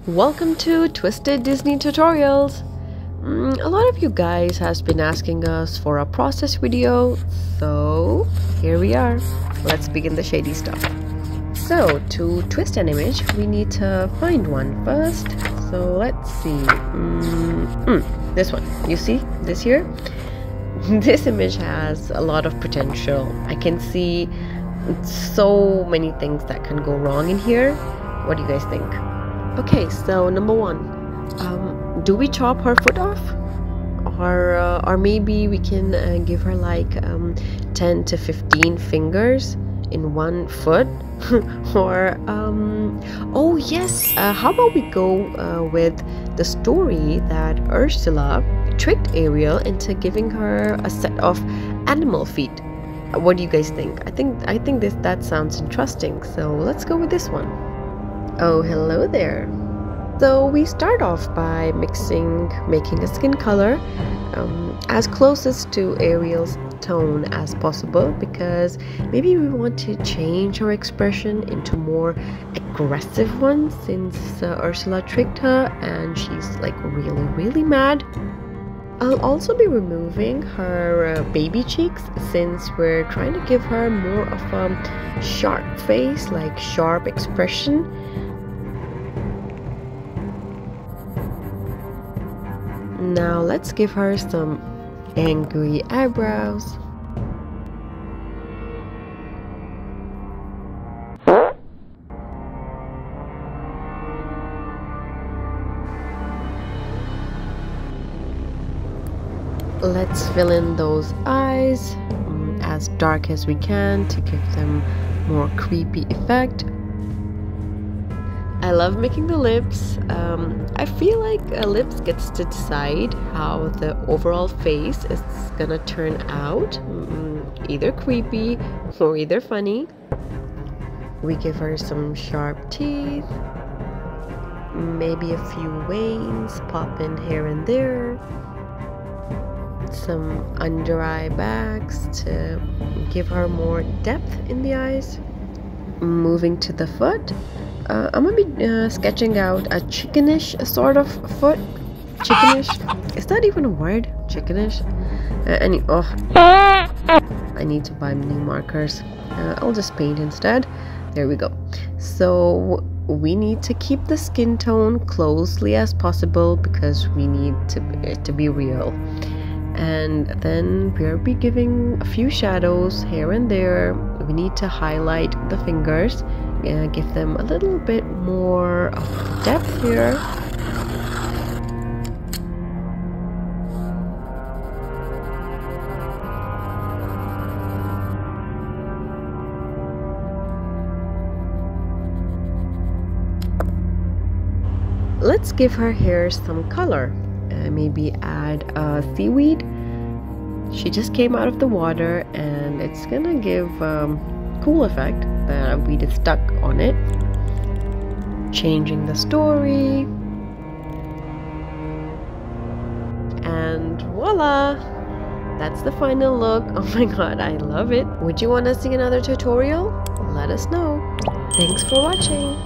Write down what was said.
Welcome to Twisted Disney Tutorials. A lot of you guys has been asking us for a process video, so here we are. Let's begin the shady stuff. So to twist an image, we need to find one first. So let's see. This one. You see this here? This image has a lot of potential. I can see so many things that can go wrong in here. What do you guys think? Okay, so number one, do we chop her foot off? Or maybe we can give her like 10 to 15 fingers in one foot? Or oh yes, how about we go with the story that Ursula tricked Ariel into giving her a set of animal feet. What do you guys think? I think that sounds interesting, so let's go with this one. Oh, hello there. So we start off by making a skin color as closest to Ariel's tone as possible, because maybe we want to change her expression into more aggressive one since Ursula tricked her and she's like really mad. I'll also be removing her baby cheeks since we're trying to give her more of a sharp face, like sharp expression. Now let's give her some angry eyebrows. Let's fill in those eyes as dark as we can to give them more creepy effect. I love making the lips. I feel like lips gets to decide how the overall face is gonna turn out, either creepy or either funny. We give her some sharp teeth, maybe a few veins pop in here and there, some under eye bags to give her more depth in the eyes. Moving to the foot, I'm gonna be sketching out a chickenish sort of foot. Chickenish? Is that even a word? Chickenish? I need to buy new markers. I'll just paint instead. There we go. So we need to keep the skin tone closely as possible because we need it to be real. And then we'll be giving a few shadows here and there. We need to highlight the fingers, give them a little bit more of depth here. Let's give her hair some color. Maybe add seaweed. She just came out of the water and it's gonna give cool effect. The weed is stuck on it. Changing the story. And voila! That's the final look. Oh my god, I love it. Would you want to see another tutorial? Let us know. Thanks for watching.